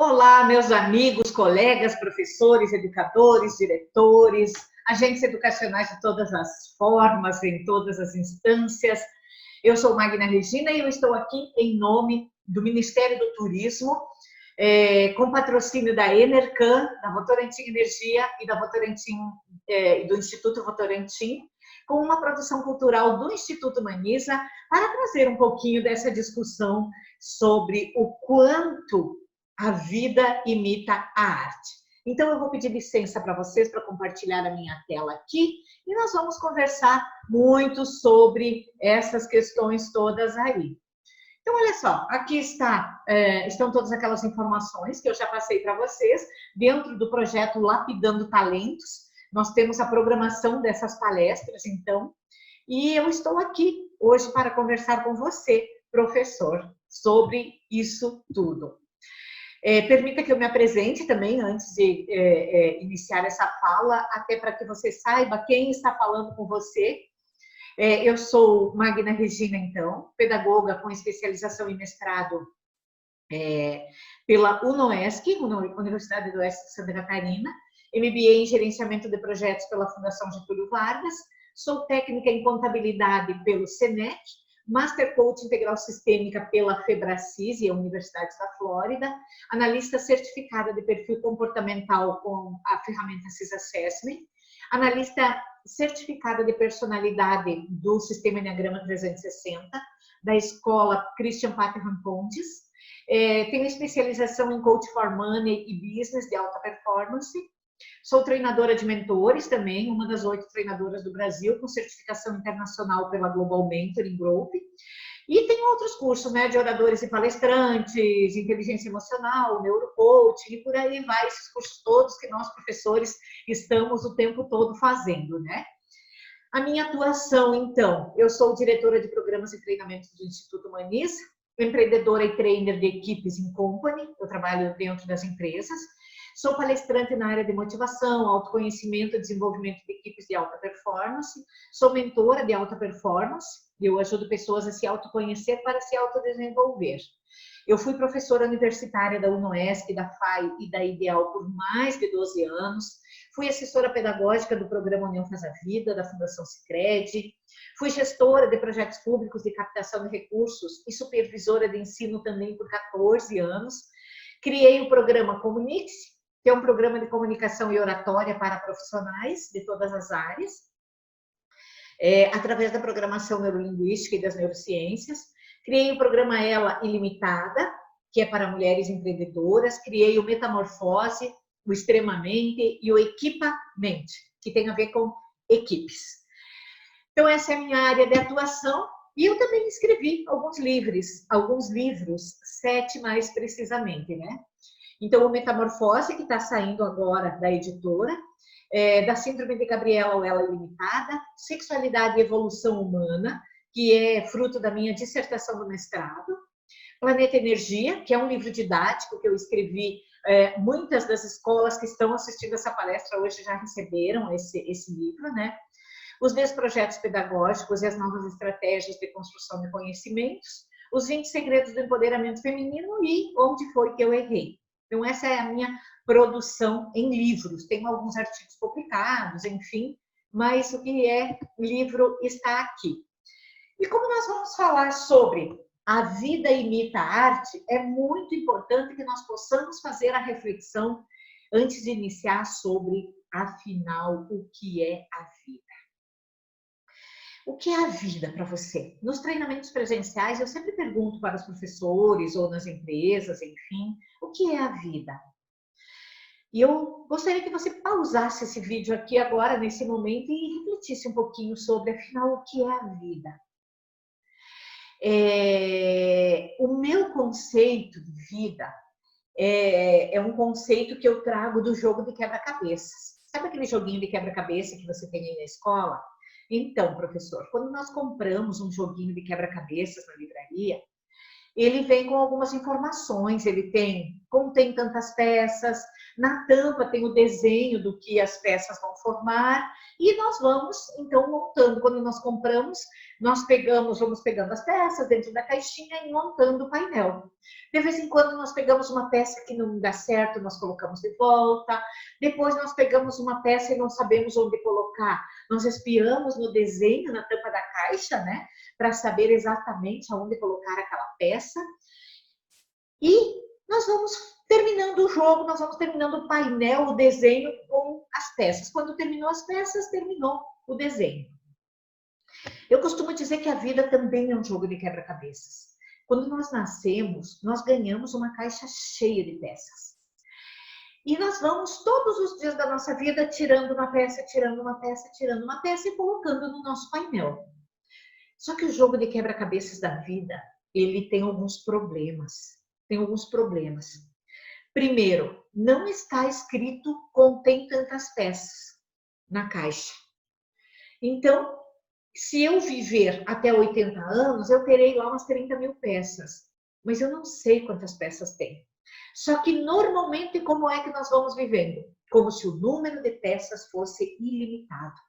Olá, meus amigos, colegas, professores, educadores, diretores, agentes educacionais de todas as formas, em todas as instâncias. Eu sou Magna Regina e eu estou aqui em nome do Ministério do Turismo, com patrocínio da Enercan, da Votorantim Energia e da Votorantim, do Instituto Votorantim, com uma produção cultural do Instituto Humaniza, para trazer um pouquinho dessa discussão sobre o quanto a vida imita a arte. Então, eu vou pedir licença para vocês para compartilhar a minha tela aqui e nós vamos conversar muito sobre essas questões todas aí. Então, olha só, aqui estão todas aquelas informações que eu já passei para vocês dentro do projeto Lapidando Talentos. Nós temos a programação dessas palestras, então, e eu estou aqui hoje para conversar com você, professor, sobre isso tudo. Permita que eu me apresente também antes de iniciar essa fala, até para que você saiba quem está falando com você. Eu sou Magna Regina, então, pedagoga com especialização em mestrado pela UNOESC, Universidade do Oeste de Santa Catarina, MBA em Gerenciamento de Projetos pela Fundação Getúlio Vargas, sou técnica em contabilidade pelo SENEC, Master Coach Integral Sistêmica pela Febracis e a Universidade da Flórida, analista certificada de perfil comportamental com a ferramenta CIS Assessment, analista certificada de personalidade do Sistema Enneagrama 360, da Escola Christian Paterham Pontes, tenho especialização em Coach for Money e Business de alta performance, sou treinadora de mentores também, uma das 8 treinadoras do Brasil, com certificação internacional pela Global Mentoring Group. E tem outros cursos, né, de oradores e palestrantes, inteligência emocional, neurocoaching, e por aí vai, esses cursos todos que nós, professores, estamos o tempo todo fazendo, né? A minha atuação, então, eu sou diretora de programas e treinamentos do Instituto Humaniza, empreendedora e trainer de equipes em company, eu trabalho dentro das empresas, sou palestrante na área de motivação, autoconhecimento e desenvolvimento de equipes de alta performance. Sou mentora de alta performance e eu ajudo pessoas a se autoconhecer para se autodesenvolver. Eu fui professora universitária da UNOESC, da FAI e da IDEAL por mais de 12 anos. Fui assessora pedagógica do programa União Faz a Vida, da Fundação Sicredi. Fui gestora de projetos públicos de captação de recursos e supervisora de ensino também por 14 anos. Criei o programa Comunique-se, que é um programa de comunicação e oratória para profissionais de todas as áreas, através da programação neurolinguística e das neurociências. Criei o programa Ela Ilimitada, que é para mulheres empreendedoras. Criei o Metamorfose, o Extremamente e o Equipamente, que tem a ver com equipes. Então, essa é a minha área de atuação. E eu também escrevi alguns livros, 7 mais precisamente, né? Então, o Metamorfose, que está saindo agora da editora, da Síndrome de Gabriela ou Ela Ilimitada, Sexualidade e Evolução Humana, que é fruto da minha dissertação do mestrado, Planeta Energia, que é um livro didático que eu escrevi, muitas das escolas que estão assistindo essa palestra hoje já receberam esse livro, né? Os 10 projetos pedagógicos e as novas estratégias de construção de conhecimentos, os 20 segredos do empoderamento feminino e onde foi que eu errei. Então, essa é a minha produção em livros. Tenho alguns artigos publicados, enfim, mas o que é livro está aqui. E como nós vamos falar sobre a vida imita a arte, é muito importante que nós possamos fazer a reflexão antes de iniciar sobre, afinal, o que é a vida. O que é a vida para você? Nos treinamentos presenciais, eu sempre pergunto para os professores ou nas empresas, enfim, o que é a vida? E eu gostaria que você pausasse esse vídeo aqui agora, nesse momento, e refletisse um pouquinho sobre, afinal, o que é a vida? O meu conceito de vida é um conceito que eu trago do jogo de quebra-cabeças. Sabe aquele joguinho de quebra-cabeça que você tem aí na escola? Então, professor, quando nós compramos um joguinho de quebra-cabeças na livraria, ele vem com algumas informações, contém tantas peças, na tampa tem o desenho do que as peças vão formar, e nós vamos, então, montando. Quando nós compramos, vamos pegando as peças dentro da caixinha e montando o painel. De vez em quando nós pegamos uma peça que não dá certo, nós colocamos de volta. Depois nós pegamos uma peça e não sabemos onde colocar. Nós espiamos no desenho, na tampa da caixa, né? Para saber exatamente aonde colocar aquela peça. E nós vamos terminando o jogo, nós vamos terminando o painel, o desenho com as peças. Quando terminou as peças, terminou o desenho. Eu costumo dizer que a vida também é um jogo de quebra-cabeças. Quando nós nascemos, nós ganhamos uma caixa cheia de peças. E nós vamos todos os dias da nossa vida tirando uma peça, tirando uma peça, tirando uma peça e colocando no nosso painel. Só que o jogo de quebra-cabeças da vida, ele tem alguns problemas. Primeiro, não está escrito contém tantas peças na caixa. Então, se eu viver até 80 anos, eu terei lá umas 30 mil peças. Mas eu não sei quantas peças tem. Só que normalmente, como é que nós vamos vivendo? Como se o número de peças fosse ilimitado.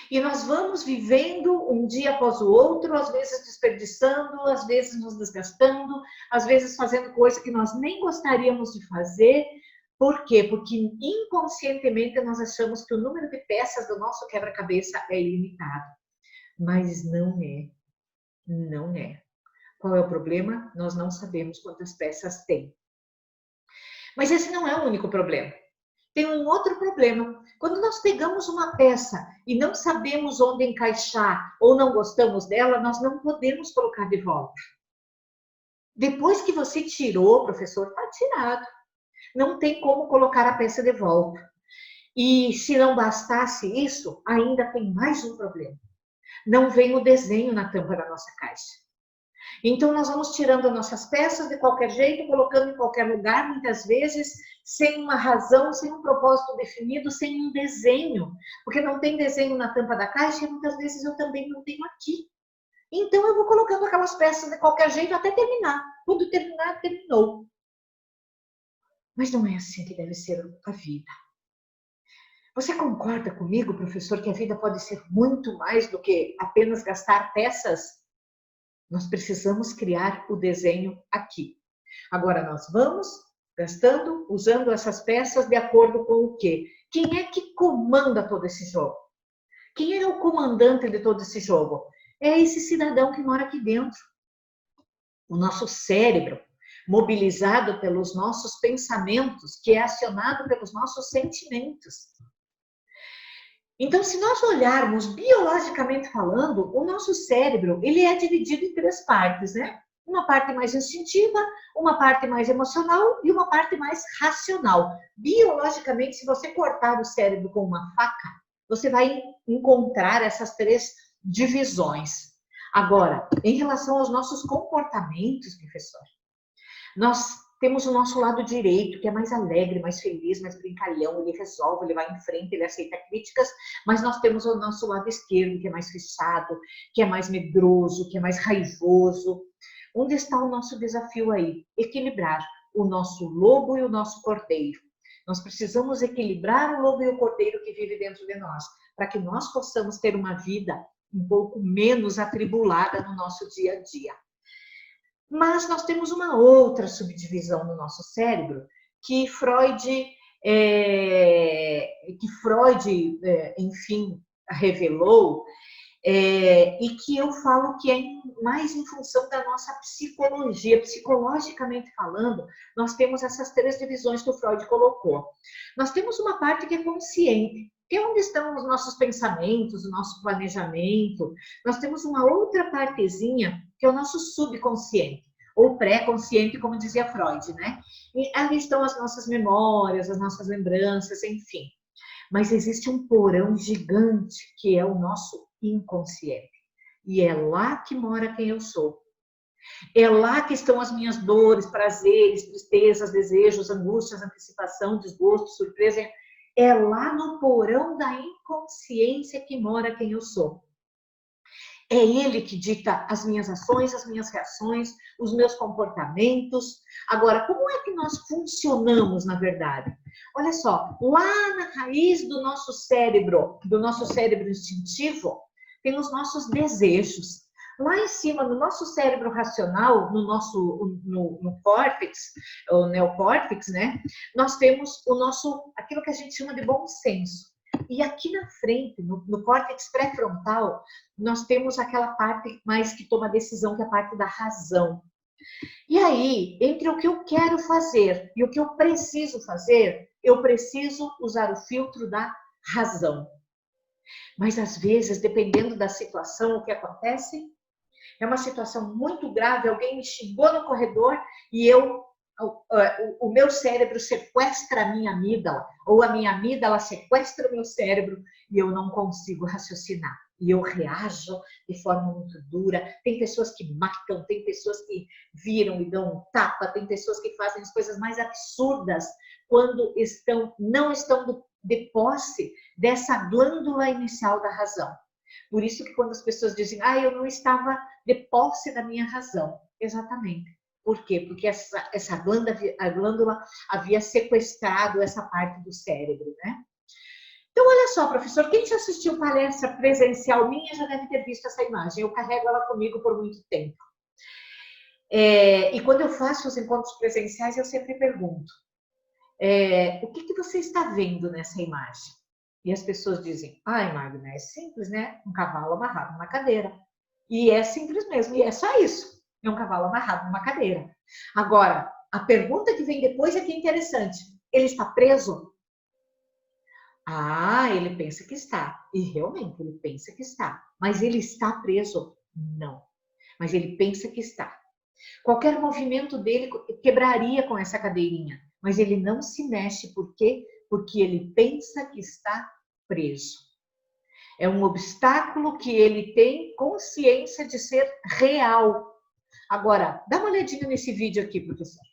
E nós vamos vivendo um dia após o outro, às vezes desperdiçando, às vezes nos desgastando, às vezes fazendo coisa que nós nem gostaríamos de fazer. Por quê? Porque inconscientemente nós achamos que o número de peças do nosso quebra-cabeça é ilimitado. Mas não é. Não é. Qual é o problema? Nós não sabemos quantas peças tem. Mas esse não é o único problema. Tem um outro problema. Quando nós pegamos uma peça e não sabemos onde encaixar ou não gostamos dela, nós não podemos colocar de volta. Depois que você tirou, professor, está tirado. Não tem como colocar a peça de volta. E se não bastasse isso, ainda tem mais um problema. Não vem o desenho na tampa da nossa caixa. Então, nós vamos tirando nossas peças de qualquer jeito, colocando em qualquer lugar, muitas vezes, sem uma razão, sem um propósito definido, sem um desenho. Porque não tem desenho na tampa da caixa e muitas vezes eu também não tenho aqui. Então, eu vou colocando aquelas peças de qualquer jeito até terminar. Quando terminar, terminou. Mas não é assim que deve ser a vida. Você concorda comigo, professor, que a vida pode ser muito mais do que apenas gastar peças? Nós precisamos criar o desenho aqui. Agora nós vamos gastando, usando essas peças de acordo com o quê? Quem é que comanda todo esse jogo? Quem é o comandante de todo esse jogo? É esse cidadão que mora aqui dentro. O nosso cérebro, mobilizado pelos nossos pensamentos, que é acionado pelos nossos sentimentos. Então, se nós olharmos biologicamente falando, o nosso cérebro, ele é dividido em 3 partes, né? Uma parte mais instintiva, uma parte mais emocional e uma parte mais racional. Biologicamente, se você cortar o cérebro com uma faca, você vai encontrar essas 3 divisões. Agora, em relação aos nossos comportamentos, professor, nós temos o nosso lado direito, que é mais alegre, mais feliz, mais brincalhão, ele resolve, ele vai em frente, ele aceita críticas, mas nós temos o nosso lado esquerdo, que é mais fechado, que é mais medroso, que é mais raivoso. Onde está o nosso desafio aí? Equilibrar o nosso lobo e o nosso cordeiro. Nós precisamos equilibrar o lobo e o cordeiro que vive dentro de nós, para que nós possamos ter uma vida um pouco menos atribulada no nosso dia a dia. Mas nós temos uma outra subdivisão no nosso cérebro que Freud, enfim, revelou, e que eu falo que é mais em função da nossa psicologia. Psicologicamente falando, nós temos essas 3 divisões que o Freud colocou. Nós temos uma parte que é consciente, que é onde estão os nossos pensamentos, o nosso planejamento. Nós temos uma outra partezinha, que é o nosso subconsciente, ou pré-consciente, como dizia Freud, né? E ali estão as nossas memórias, as nossas lembranças, enfim. Mas existe um porão gigante, que é o nosso inconsciente. E é lá que mora quem eu sou. É lá que estão as minhas dores, prazeres, tristezas, desejos, angústias, antecipação, desgosto, surpresa. É lá no porão da inconsciência que mora quem eu sou. É ele que dita as minhas ações, as minhas reações, os meus comportamentos. Agora, como é que nós funcionamos, na verdade? Olha só, lá na raiz do nosso cérebro instintivo, tem os nossos desejos. Lá em cima, no nosso cérebro racional, no córtex, o neocórtex, né? Nós temos aquilo que a gente chama de bom senso. E aqui na frente, no córtex pré-frontal, nós temos aquela parte mais que toma decisão, que é a parte da razão. E aí, entre o que eu quero fazer e o que eu preciso fazer, eu preciso usar o filtro da razão. Mas às vezes, dependendo da situação, o que acontece é uma situação muito grave, alguém me xingou no corredor e o meu cérebro sequestra a minha amígdala, ou a minha amígdala sequestra o meu cérebro e eu não consigo raciocinar. E eu reajo de forma muito dura. Tem pessoas que matam, tem pessoas que viram e dão um tapa, tem pessoas que fazem as coisas mais absurdas quando não estão de posse dessa glândula inicial da razão. Por isso que quando as pessoas dizem, eu não estava de posse da minha razão. Exatamente. Por quê? Porque essa glândula havia sequestrado essa parte do cérebro, né? Então, olha só, professor, quem já assistiu palestra presencial minha já deve ter visto essa imagem. Eu carrego ela comigo por muito tempo. E quando eu faço os encontros presenciais, eu sempre pergunto, o que você está vendo nessa imagem? E as pessoas dizem, Magna, é simples, né? Um cavalo amarrado numa cadeira. E é simples mesmo, e é só isso. É um cavalo amarrado numa cadeira. Agora, a pergunta que vem depois é que é interessante. Ele está preso? Ele pensa que está. E realmente, ele pensa que está. Mas ele está preso? Não. Mas ele pensa que está. Qualquer movimento dele quebraria com essa cadeirinha. Mas ele não se mexe. Por quê? Porque ele pensa que está preso. É um obstáculo que ele tem consciência de ser real. Agora, dá uma olhadinha nesse vídeo aqui, professor.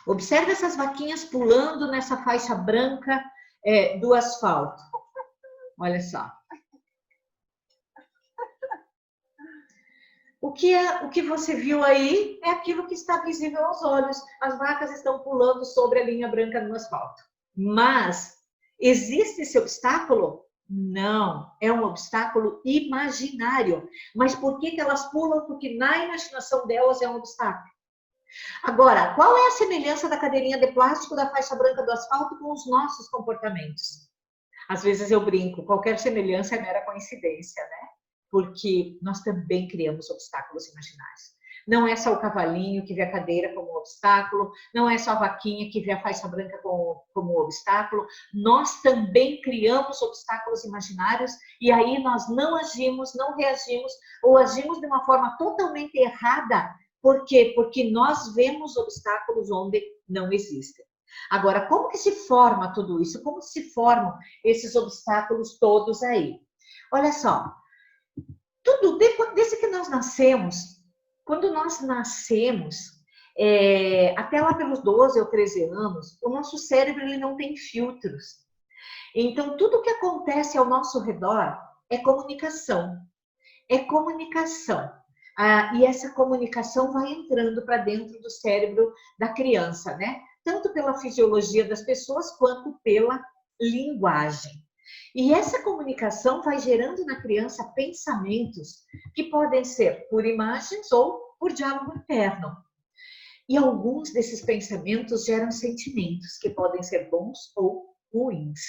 Observe essas vaquinhas pulando nessa faixa branca do asfalto. Olha só. O que você viu aí é aquilo que está visível aos olhos. As vacas estão pulando sobre a linha branca no asfalto. Mas, existe esse obstáculo? Não, é um obstáculo imaginário. Mas por que elas pulam? Porque na imaginação delas é um obstáculo. Agora, qual é a semelhança da cadeirinha de plástico da faixa branca do asfalto com os nossos comportamentos? Às vezes eu brinco, qualquer semelhança é mera coincidência, né? Porque nós também criamos obstáculos imaginários. Não é só o cavalinho que vê a cadeira como um obstáculo, não é só a vaquinha que vê a faixa branca como um obstáculo, nós também criamos obstáculos imaginários e aí nós não agimos, não reagimos ou agimos de uma forma totalmente errada. Por quê? Porque nós vemos obstáculos onde não existem. Agora, como que se forma tudo isso? Como se formam esses obstáculos todos aí? Olha só, tudo desde que nós nascemos, quando nós nascemos, até lá pelos 12 ou 13 anos, o nosso cérebro ele não tem filtros. Então, tudo que acontece ao nosso redor é comunicação. É comunicação. E essa comunicação vai entrando para dentro do cérebro da criança, né? Tanto pela fisiologia das pessoas quanto pela linguagem. E essa comunicação vai gerando na criança pensamentos que podem ser por imagens ou por diálogo interno. E alguns desses pensamentos geram sentimentos que podem ser bons ou ruins.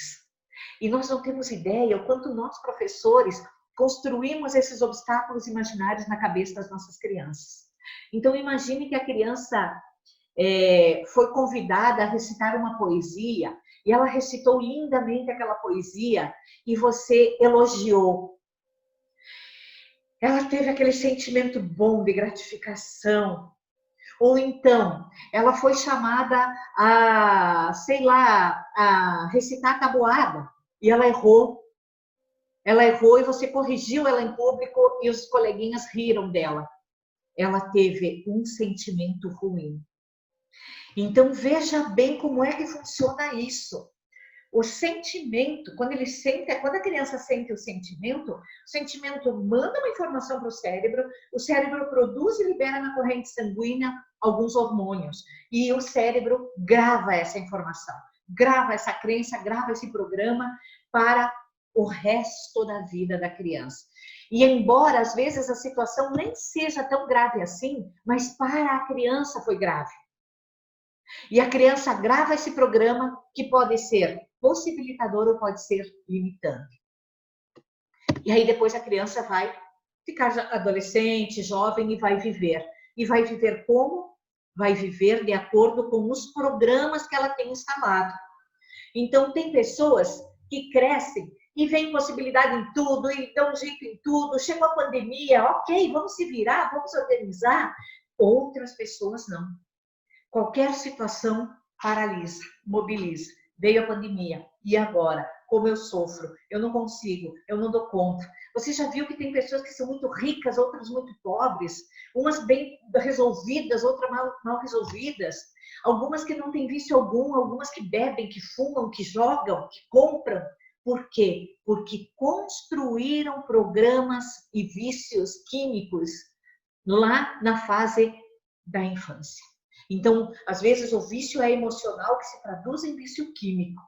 E nós não temos ideia o quanto nós, professores, construímos esses obstáculos imaginários na cabeça das nossas crianças. Então, imagine que a criança foi convidada a recitar uma poesia e ela recitou lindamente aquela poesia e você elogiou. Ela teve aquele sentimento bom de gratificação. Ou então, ela foi chamada a recitar a tabuada e ela errou. Ela errou e você corrigiu ela em público e os coleguinhas riram dela. Ela teve um sentimento ruim. Então, veja bem como é que funciona isso. O sentimento, quando a criança sente o sentimento manda uma informação para o cérebro produz e libera na corrente sanguínea alguns hormônios, e o cérebro grava essa informação, grava essa crença, grava esse programa para o resto da vida da criança. E embora às vezes a situação nem seja tão grave assim, mas para a criança foi grave. E a criança grava esse programa que pode ser possibilitador ou pode ser limitante. E aí depois a criança vai ficar adolescente, jovem e vai viver. E vai viver como? Vai viver de acordo com os programas que ela tem instalado. Então tem pessoas que crescem e veem possibilidade em tudo, e dão um jeito em tudo. Chegou a pandemia, ok, vamos se virar, vamos organizar. Outras pessoas não. Qualquer situação paralisa, mobiliza. Veio a pandemia. E agora? Como eu sofro? Eu não consigo, eu não dou conta. Você já viu que tem pessoas que são muito ricas, outras muito pobres? Umas bem resolvidas, outras mal resolvidas. Algumas que não têm vício algum, algumas que bebem, que fumam, que jogam, que compram. Por quê? Porque construíram programas e vícios químicos lá na fase da infância. Então, às vezes, o vício é emocional que se traduz em vício químico.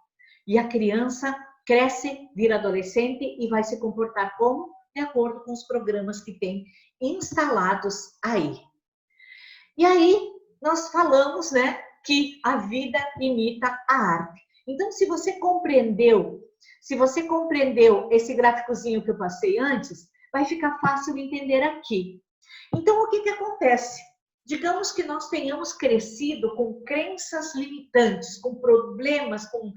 E a criança cresce, vira adolescente e vai se comportar como? De acordo com os programas que tem instalados aí. E aí, nós falamos, né, que a vida imita a arte. Então, se você compreendeu esse gráficozinho que eu passei antes, vai ficar fácil de entender aqui. Então, o que acontece? Digamos que nós tenhamos crescido com crenças limitantes, com problemas, com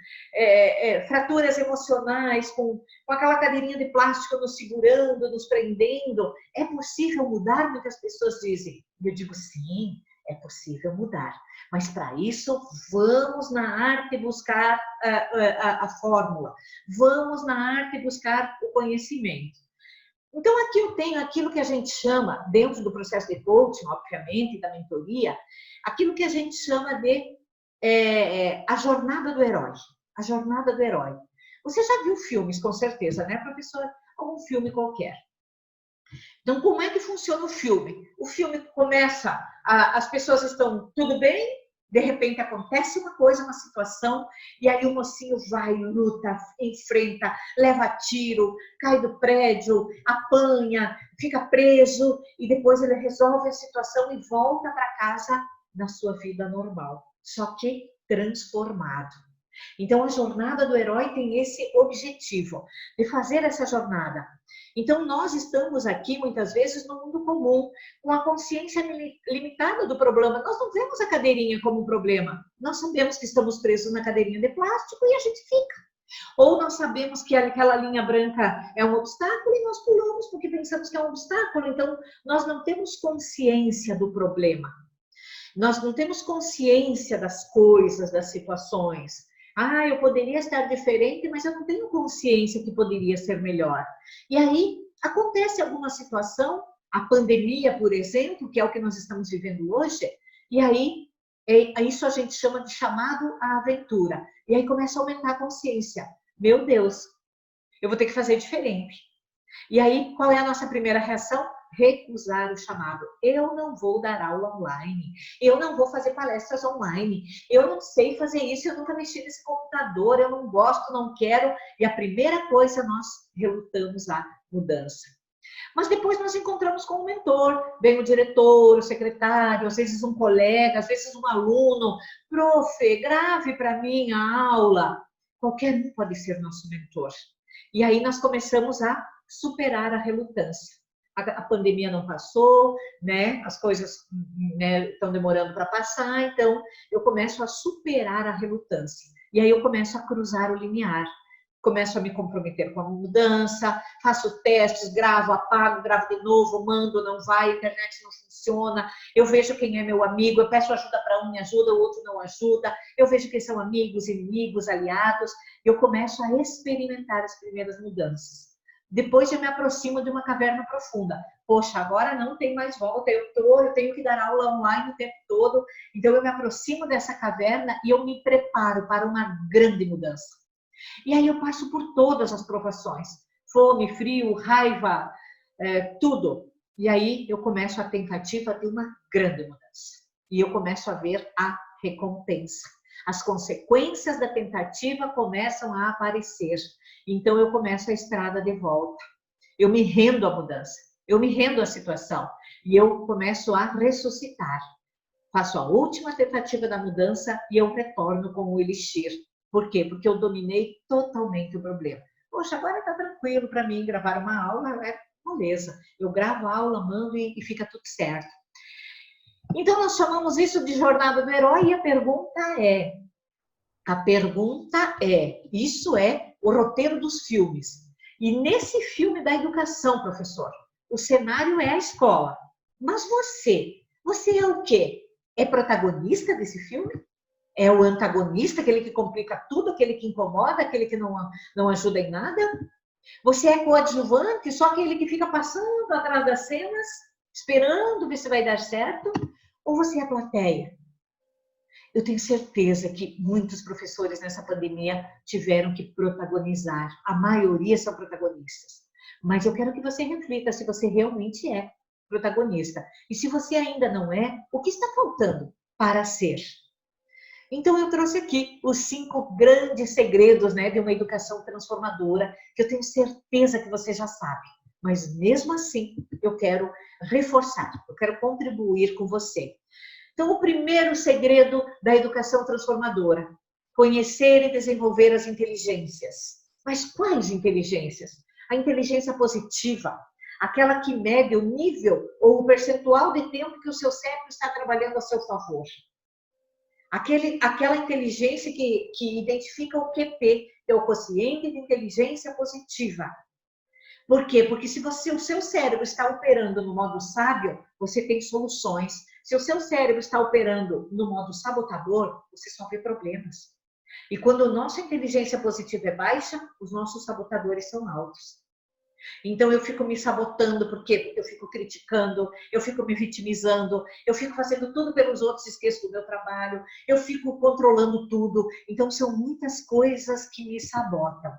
fraturas emocionais, com aquela cadeirinha de plástico nos segurando, nos prendendo. É possível mudar? Muitas pessoas dizem. Eu digo, sim, é possível mudar. Mas para isso, vamos na arte buscar a fórmula. Vamos na arte buscar o conhecimento. Então, aqui eu tenho aquilo que a gente chama, dentro do processo de coaching, obviamente, da mentoria, aquilo que a gente chama de a jornada do herói. A jornada do herói. Você já viu filmes, com certeza, né, professora? Algum filme qualquer. Então, como é que funciona o filme? O filme começa, as pessoas estão tudo bem, de repente acontece uma coisa, uma situação, e aí o mocinho vai, luta, enfrenta, leva tiro, cai do prédio, apanha, fica preso, e depois ele resolve a situação e volta para casa na sua vida normal, só que transformado. Então, a jornada do herói tem esse objetivo, de fazer essa jornada. Então, nós estamos aqui, muitas vezes, no mundo comum, com a consciência limitada do problema. Nós não vemos a cadeirinha como um problema. Nós sabemos que estamos presos na cadeirinha de plástico e a gente fica. Ou nós sabemos que aquela linha branca é um obstáculo e nós pulamos porque pensamos que é um obstáculo. Então, nós não temos consciência do problema. Nós não temos consciência das coisas, das situações. Eu poderia estar diferente, mas eu não tenho consciência que poderia ser melhor. E aí, acontece alguma situação, a pandemia, por exemplo, que é o que nós estamos vivendo hoje, e aí, isso a gente chama de chamado à aventura. E aí começa a aumentar a consciência. Meu Deus, eu vou ter que fazer diferente. E aí, qual é a nossa primeira reação? Recusar o chamado. Eu não vou dar aula online, eu não vou fazer palestras online, eu não sei fazer isso, eu nunca mexi nesse computador, eu não gosto, não quero. E a primeira coisa, nós relutamos a mudança. Mas depois nós encontramos com um mentor, vem o diretor, o secretário, às vezes um colega, às vezes um aluno. Prof, grave para mim a aula. Qualquer um pode ser nosso mentor. E aí nós começamos a superar a relutância. A pandemia não passou, né? As coisas, né, estão demorando para passar, então eu começo a superar a relutância. E aí eu começo a cruzar o limiar, começo a me comprometer com a mudança, faço testes, gravo, apago, gravo de novo, mando, não vai, a internet não funciona, eu vejo quem é meu amigo, eu peço ajuda para um, me ajuda, o outro não ajuda, eu vejo quem são amigos, inimigos, aliados, eu começo a experimentar as primeiras mudanças. Depois eu me aproximo de uma caverna profunda. Poxa, agora não tem mais volta, eu tenho que dar aula online o tempo todo. Então eu me aproximo dessa caverna e eu me preparo para uma grande mudança. E aí eu passo por todas as provações. Fome, frio, raiva, tudo. E aí eu começo a tentativa de uma grande mudança. E eu começo a ver a recompensa. As consequências da tentativa começam a aparecer. Então eu começo a estrada de volta. Eu me rendo à mudança. Eu me rendo à situação. E eu começo a ressuscitar. Faço a última tentativa da mudança e eu retorno com o elixir. Por quê? Porque eu dominei totalmente o problema. Poxa, agora está tranquilo para mim gravar uma aula, beleza. Eu gravo a aula, mando e fica tudo certo. Então, nós chamamos isso de jornada do herói e a pergunta é, isso é o roteiro dos filmes. E nesse filme da educação, professor, o cenário é a escola. Mas você é o quê? É protagonista desse filme? É o antagonista, aquele que complica tudo, aquele que incomoda, aquele que não ajuda em nada? Você é coadjuvante, só aquele que fica passando atrás das cenas, esperando ver se vai dar certo? Ou você é plateia? Eu tenho certeza que muitos professores nessa pandemia tiveram que protagonizar. A maioria são protagonistas. Mas eu quero que você reflita se você realmente é protagonista. E se você ainda não é, o que está faltando para ser? Então, eu trouxe aqui os 5 grandes segredos, né, de uma educação transformadora, que eu tenho certeza que você já sabe. Mas, mesmo assim, eu quero reforçar, eu quero contribuir com você. Então, o primeiro segredo da educação transformadora: conhecer e desenvolver as inteligências. Mas quais inteligências? A inteligência positiva, aquela que mede o nível ou o percentual de tempo que o seu cérebro está trabalhando a seu favor. Aquela inteligência que identifica o QP, que é o quociente de inteligência positiva. Por quê? Porque se o seu cérebro está operando no modo sábio, você tem soluções. Se o seu cérebro está operando no modo sabotador, você só vê problemas. E quando a nossa inteligência positiva é baixa, os nossos sabotadores são altos. Então eu fico me sabotando, por quê? Porque eu fico criticando, eu fico me vitimizando, eu fico fazendo tudo pelos outros, esqueço do meu trabalho, eu fico controlando tudo. Então são muitas coisas que me sabotam.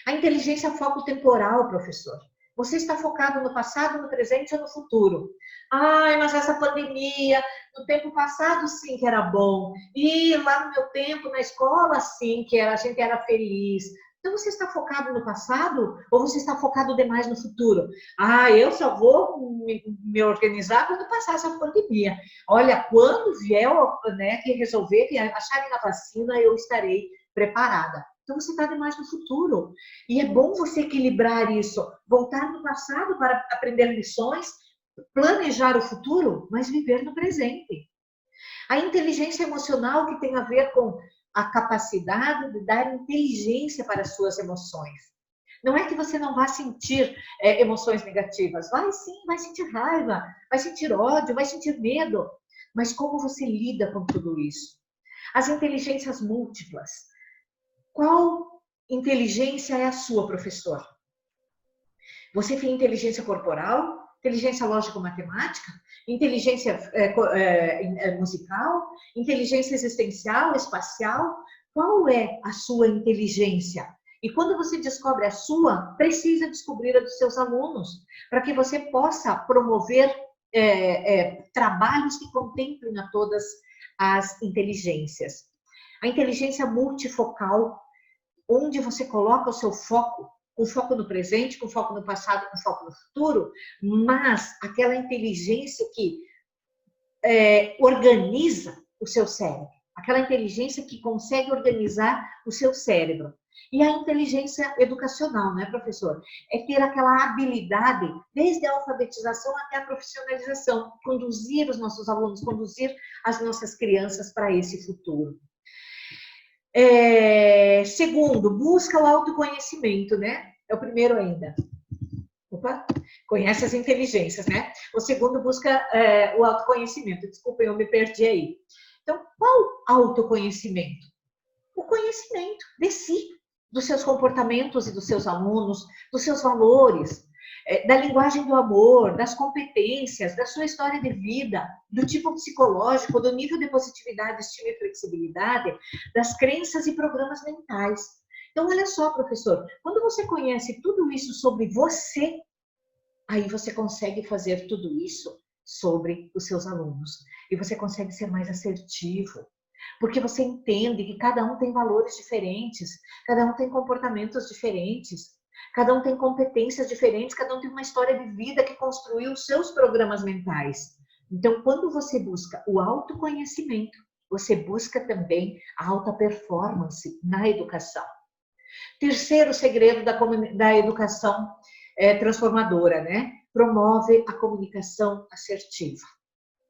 A inteligência foco temporal, professor. Você está focado no passado, no presente ou no futuro? Ai, mas essa pandemia, no tempo passado sim que era bom. E lá no meu tempo, na escola, sim, a gente era feliz. Então, você está focado no passado ou você está focado demais no futuro? Ah, eu só vou me organizar quando passar essa pandemia. Olha, quando vier, né, que resolver, que acharem a vacina, eu estarei preparada. Então, você está demais no futuro. E é bom você equilibrar isso. Voltar no passado para aprender lições, planejar o futuro, mas viver no presente. A inteligência emocional, que tem a ver com a capacidade de dar inteligência para as suas emoções. Não é que você não vá sentir emoções negativas. Vai sim, vai sentir raiva, vai sentir ódio, vai sentir medo. Mas como você lida com tudo isso? As inteligências múltiplas. Qual inteligência é a sua, professor? Você tem inteligência corporal, inteligência lógico-matemática, inteligência musical, inteligência existencial, espacial? Qual é a sua inteligência? E quando você descobre a sua, precisa descobrir a dos seus alunos, para que você possa promover trabalhos que contemplem a todas as inteligências. A inteligência multifocal, onde você coloca o seu foco, com foco no presente, com foco no passado, com foco no futuro, mas aquela inteligência que organiza o seu cérebro, aquela inteligência que consegue organizar o seu cérebro. E a inteligência educacional, né, professor? É ter aquela habilidade, desde a alfabetização até a profissionalização, conduzir os nossos alunos, conduzir as nossas crianças para esse futuro. Segundo, busca o autoconhecimento, né? É o primeiro ainda. Opa, conhece as inteligências, né? O segundo busca o autoconhecimento. Desculpem, eu me perdi aí. Então, qual autoconhecimento? O conhecimento de si, dos seus comportamentos e dos seus alunos, dos seus valores, da linguagem do amor, das competências, da sua história de vida, do tipo psicológico, do nível de positividade, estima e flexibilidade, das crenças e programas mentais. Então, olha só, professor, quando você conhece tudo isso sobre você, aí você consegue fazer tudo isso sobre os seus alunos. E você consegue ser mais assertivo. Porque você entende que cada um tem valores diferentes, cada um tem comportamentos diferentes, cada um tem competências diferentes, cada um tem uma história de vida que construiu os seus programas mentais. Então, quando você busca o autoconhecimento, você busca também a alta performance na educação. Terceiro segredo da educação transformadora, né? Promove a comunicação assertiva.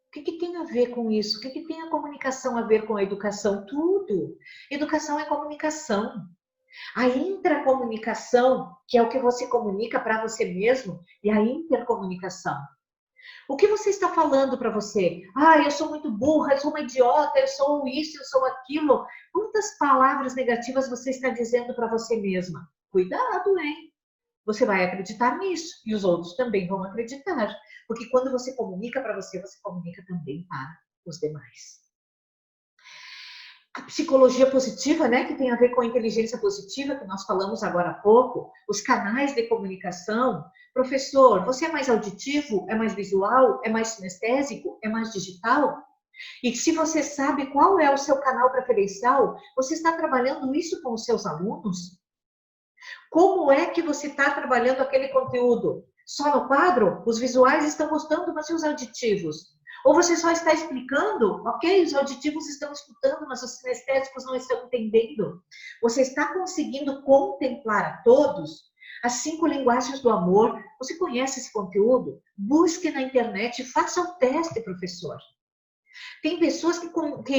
O que tem a ver com isso? O que tem a comunicação a ver com a educação? Tudo. Educação é comunicação. A intracomunicação, que é o que você comunica para você mesmo, e a intercomunicação. O que você está falando para você? Ah, eu sou muito burra, eu sou uma idiota, eu sou isso, eu sou aquilo. Quantas palavras negativas você está dizendo para você mesma? Cuidado, hein? Você vai acreditar nisso e os outros também vão acreditar. Porque quando você comunica para você, você comunica também para os demais. A psicologia positiva, né, que tem a ver com a inteligência positiva, que nós falamos agora há pouco, os canais de comunicação. Professor, você é mais auditivo? É mais visual? É mais sinestésico? É mais digital? E se você sabe qual é o seu canal preferencial, você está trabalhando isso com os seus alunos? Como é que você está trabalhando aquele conteúdo? Só no quadro? Os visuais estão gostando, mas e os auditivos? Ou você só está explicando, ok, os auditivos estão escutando, mas os sinestésicos não estão entendendo. Você está conseguindo contemplar a todos? As 5 linguagens do amor. Você conhece esse conteúdo? Busque na internet, faça o teste, professor. Tem pessoas que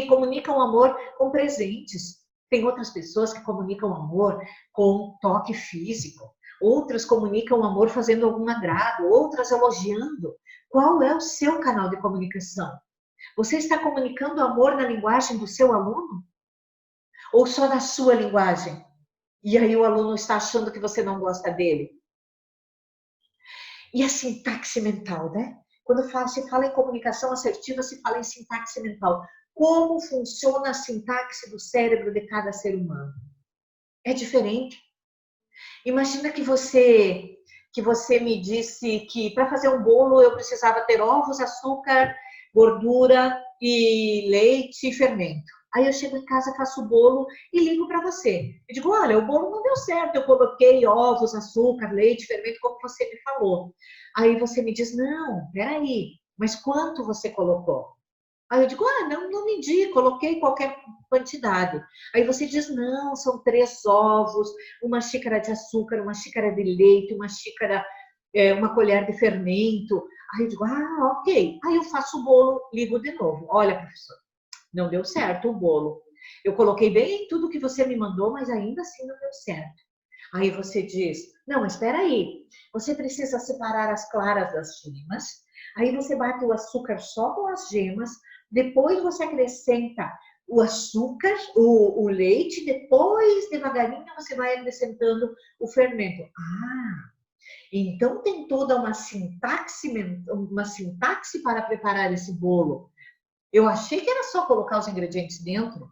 comunicam amor com presentes. Tem outras pessoas que comunicam amor com toque físico. Outras comunicam amor fazendo algum agrado, outras elogiando. Qual é o seu canal de comunicação? Você está comunicando amor na linguagem do seu aluno? Ou só na sua linguagem? E aí o aluno está achando que você não gosta dele? E a sintaxe mental, né? Quando se fala em comunicação assertiva, se fala em sintaxe mental. Como funciona a sintaxe do cérebro de cada ser humano? É diferente. Imagina que você me disse que para fazer um bolo eu precisava ter ovos, açúcar, gordura e leite e fermento. Aí eu chego em casa, faço o bolo e ligo para você. Eu digo, olha, o bolo não deu certo, eu coloquei ovos, açúcar, leite, fermento, como você me falou. Aí você me diz, não, peraí, mas quanto você colocou? Aí eu digo, não medi, coloquei qualquer quantidade. Aí você diz, não, são 3 ovos, uma xícara de açúcar, uma xícara de leite, uma colher de fermento. Aí eu digo, ok. Aí eu faço o bolo, ligo de novo. Olha, professor, não deu certo o bolo. Eu coloquei bem tudo que você me mandou, mas ainda assim não deu certo. Aí você diz, não, mas espera aí, você precisa separar as claras das gemas, aí você bate o açúcar só com as gemas, depois você acrescenta o açúcar, o leite, depois devagarinho você vai acrescentando o fermento. Então tem toda uma sintaxe para preparar esse bolo. Eu achei que era só colocar os ingredientes dentro.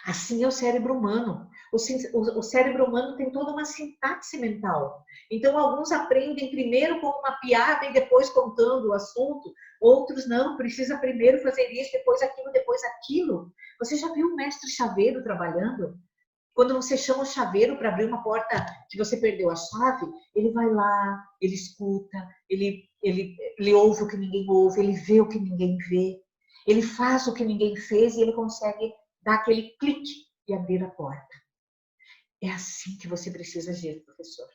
Assim é o cérebro humano. O cérebro humano tem toda uma sintaxe mental. Então, alguns aprendem primeiro com uma piada e depois contando o assunto. Outros não, precisa primeiro fazer isso, depois aquilo, depois aquilo. Você já viu o mestre chaveiro trabalhando? Quando você chama o chaveiro para abrir uma porta que você perdeu a chave, ele vai lá, ele escuta, ele ouve o que ninguém ouve, ele vê o que ninguém vê, ele faz o que ninguém fez e ele consegue dar aquele clique e abrir a porta. É assim que você precisa agir, professor.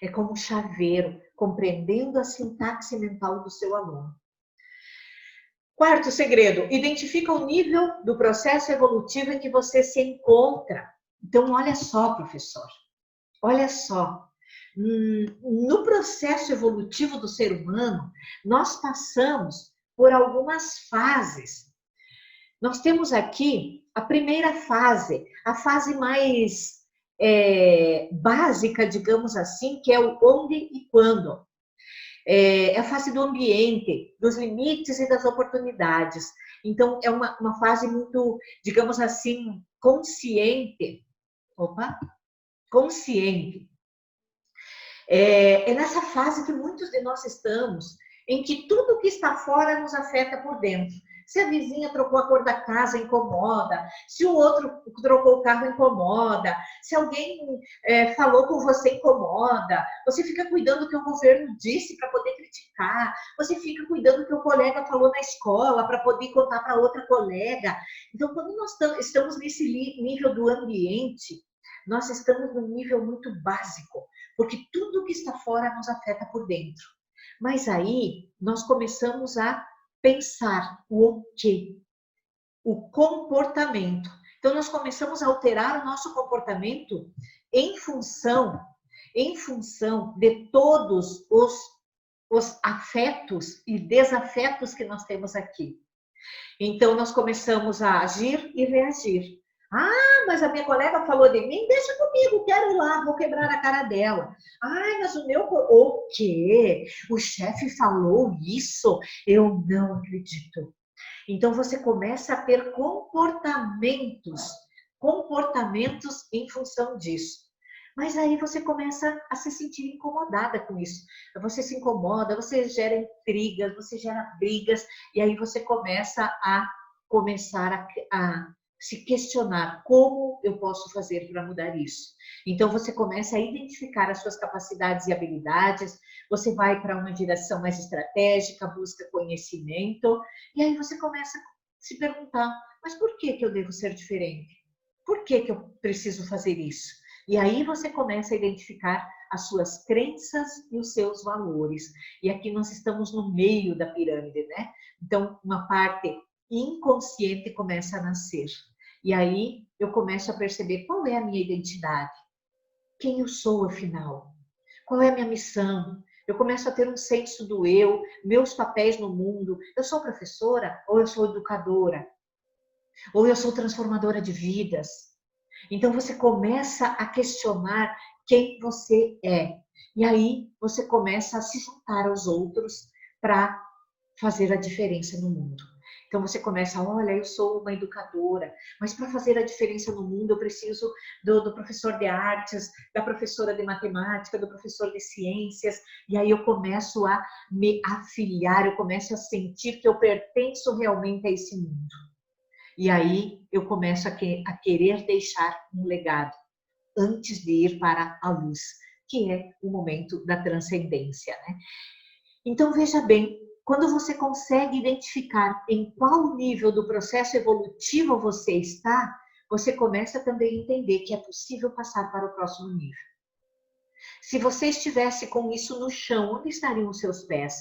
É como um chaveiro, compreendendo a sintaxe mental do seu aluno. Quarto segredo, identifica o nível do processo evolutivo em que você se encontra. Então, olha só, professor, olha só. No processo evolutivo do ser humano, nós passamos por algumas fases. Nós temos aqui a primeira fase, a fase mais básica, digamos assim, que é o onde e quando. É a fase do ambiente, dos limites e das oportunidades. Então, é uma fase muito, digamos assim, consciente. Opa! consciente. É nessa fase que muitos de nós estamos, em que tudo que está fora nos afeta por dentro. Se a vizinha trocou a cor da casa, incomoda. Se o outro trocou o carro, incomoda. Se alguém falou com você, incomoda. Você fica cuidando do que o governo disse para poder criticar. Você fica cuidando do que o colega falou na escola para poder contar para outra colega. Então, quando nós estamos nesse nível do ambiente, nós estamos num nível muito básico, porque tudo que está fora nos afeta por dentro. Mas aí nós começamos a pensar o quê? O comportamento. Então nós começamos a alterar o nosso comportamento em função de todos os afetos e desafetos que nós temos aqui. Então nós começamos a agir e reagir. Ah, mas a minha colega falou de mim, deixa comigo, quero ir lá, vou quebrar a cara dela. Ai, mas o quê? O chefe falou isso? Eu não acredito. Então você começa a ter comportamentos em função disso. Mas aí você começa a se sentir incomodada com isso. Você se incomoda, você gera intrigas, você gera brigas, e aí você começa a se questionar como eu posso fazer para mudar isso. Então você começa a identificar as suas capacidades e habilidades, você vai para uma direção mais estratégica, busca conhecimento, e aí você começa a se perguntar, mas por que eu devo ser diferente? Por que eu preciso fazer isso? E aí você começa a identificar as suas crenças e os seus valores. E aqui nós estamos no meio da pirâmide, né? Então, uma parte inconsciente começa a nascer. E aí eu começo a perceber qual é a minha identidade. Quem eu sou, afinal? Qual é a minha missão? Eu começo a ter um senso do eu, meus papéis no mundo. Eu sou professora ou eu sou educadora? Ou eu sou transformadora de vidas? Então você começa a questionar quem você é. E aí você começa a se juntar aos outros para fazer a diferença no mundo. Então você começa, olha, eu sou uma educadora, mas para fazer a diferença no mundo eu preciso do professor de artes, da professora de matemática, do professor de ciências, e aí eu começo a me afiliar, eu começo a sentir que eu pertenço realmente a esse mundo. E aí eu começo a querer deixar um legado antes de ir para a luz, que é o momento da transcendência, né? Então veja bem, quando você consegue identificar em qual nível do processo evolutivo você está, você começa também a entender que é possível passar para o próximo nível. Se você estivesse com isso no chão, onde estariam os seus pés?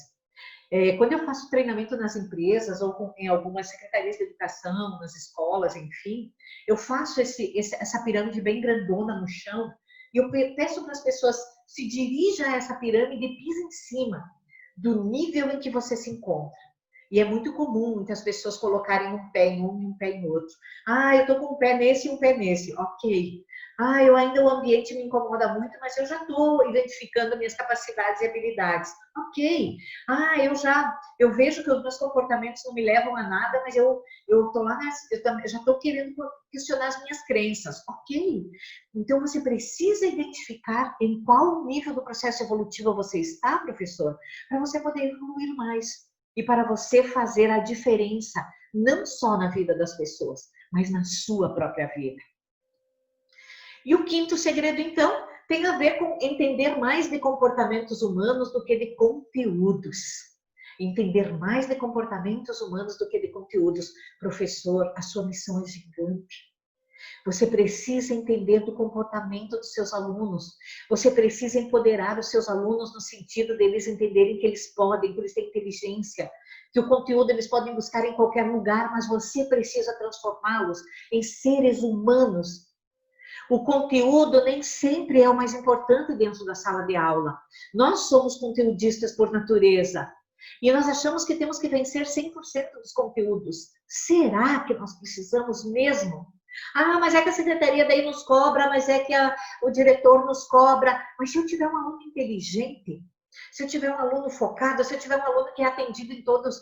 Quando eu faço treinamento nas empresas ou em algumas secretarias de educação, nas escolas, enfim, eu faço essa pirâmide bem grandona no chão e eu peço para as pessoas se dirijam a essa pirâmide e pisem em cima do nível em que você se encontra. E é muito comum muitas pessoas colocarem um pé em um e um pé em outro. Ah, eu tô com um pé nesse e um pé nesse. Ok. Ah, o ambiente me incomoda muito, mas eu já estou identificando minhas capacidades e habilidades. Ok. Ah, eu vejo que os meus comportamentos não me levam a nada, mas eu tô lá, eu já estou querendo questionar as minhas crenças. Ok. Então você precisa identificar em qual nível do processo evolutivo você está, professor, para você poder evoluir mais. E para você fazer a diferença, não só na vida das pessoas, mas na sua própria vida. E o quinto segredo, então, tem a ver com entender mais de comportamentos humanos do que de conteúdos. Entender mais de comportamentos humanos do que de conteúdos. Professor, a sua missão é gigante. Você precisa entender do comportamento dos seus alunos. Você precisa empoderar os seus alunos no sentido deles entenderem que eles podem, que eles têm inteligência, que o conteúdo eles podem buscar em qualquer lugar, mas você precisa transformá-los em seres humanos. O conteúdo nem sempre é o mais importante dentro da sala de aula. Nós somos conteudistas por natureza. E nós achamos que temos que vencer 100% dos conteúdos. Será que nós precisamos mesmo? Ah, mas é que a secretaria daí nos cobra, mas é que o diretor nos cobra. Mas se eu tiver um aluno inteligente, se eu tiver um aluno focado, se eu tiver um aluno que é atendido em todos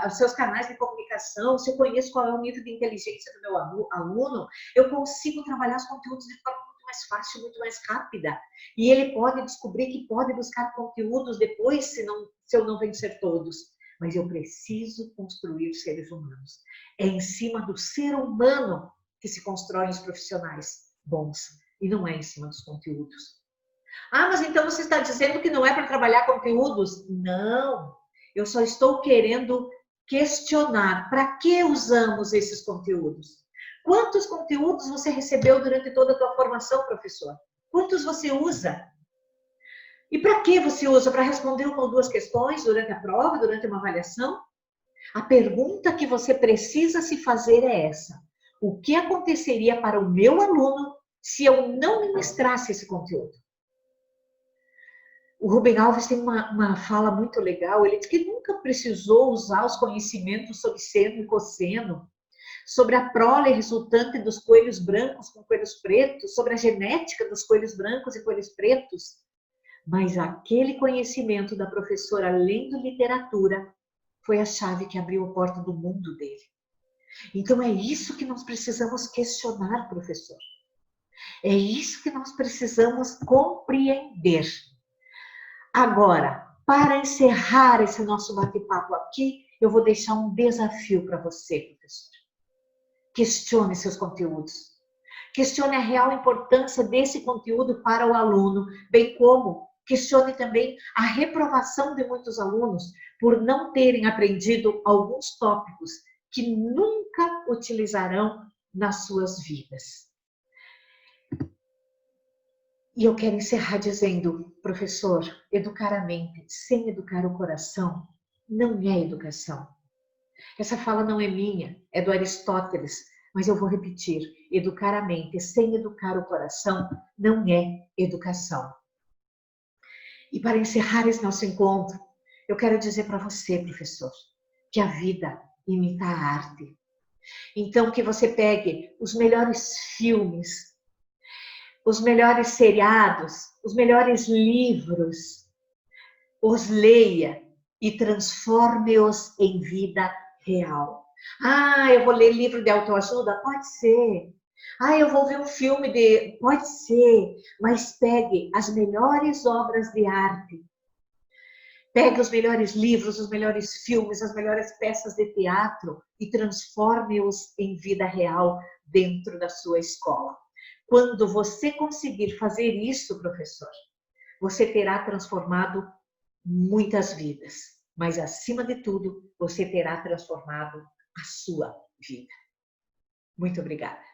os seus canais de comunicação, se eu conheço qual é o nível de inteligência do meu aluno, eu consigo trabalhar os conteúdos de forma muito mais fácil, muito mais rápida. E ele pode descobrir que pode buscar conteúdos depois, se eu não vencer todos. Mas eu preciso construir seres humanos. É em cima do ser humano que se constroem os profissionais bons, e não é em cima dos conteúdos. Ah, mas então você está dizendo que não é para trabalhar conteúdos? Não, eu só estou querendo questionar para que usamos esses conteúdos. Quantos conteúdos você recebeu durante toda a tua formação, professor? Quantos você usa? E para que você usa? Para responder uma ou duas questões durante a prova, durante uma avaliação? A pergunta que você precisa se fazer é essa: o que aconteceria para o meu aluno se eu não ministrasse esse conteúdo? O Rubem Alves tem uma fala muito legal. Ele diz que nunca precisou usar os conhecimentos sobre seno e cosseno, sobre a prole resultante dos coelhos brancos com coelhos pretos, sobre a genética dos coelhos brancos e coelhos pretos. Mas aquele conhecimento da professora lendo literatura foi a chave que abriu a porta do mundo dele. Então é isso que nós precisamos questionar, professor. É isso que nós precisamos compreender. Agora, para encerrar esse nosso bate-papo aqui, eu vou deixar um desafio para você, professor. Questione seus conteúdos. Questione a real importância desse conteúdo para o aluno, bem como questione também a reprovação de muitos alunos por não terem aprendido alguns tópicos que nunca utilizarão nas suas vidas. E eu quero encerrar dizendo, professor, educar a mente sem educar o coração não é educação. Essa fala não é minha, é do Aristóteles, mas eu vou repetir. Educar a mente sem educar o coração não é educação. E para encerrar esse nosso encontro, eu quero dizer para você, professor, que a vida imita a arte. Então, que você pegue os melhores filmes, os melhores seriados, os melhores livros, os leia e transforme-os em vida real. Ah, eu vou ler livro de autoajuda? Pode ser. Ah, eu vou ver um filme de... Pode ser. Mas pegue as melhores obras de arte. Pegue os melhores livros, os melhores filmes, as melhores peças de teatro e transforme-os em vida real dentro da sua escola. Quando você conseguir fazer isso, professor, você terá transformado muitas vidas, mas acima de tudo, você terá transformado a sua vida. Muito obrigada.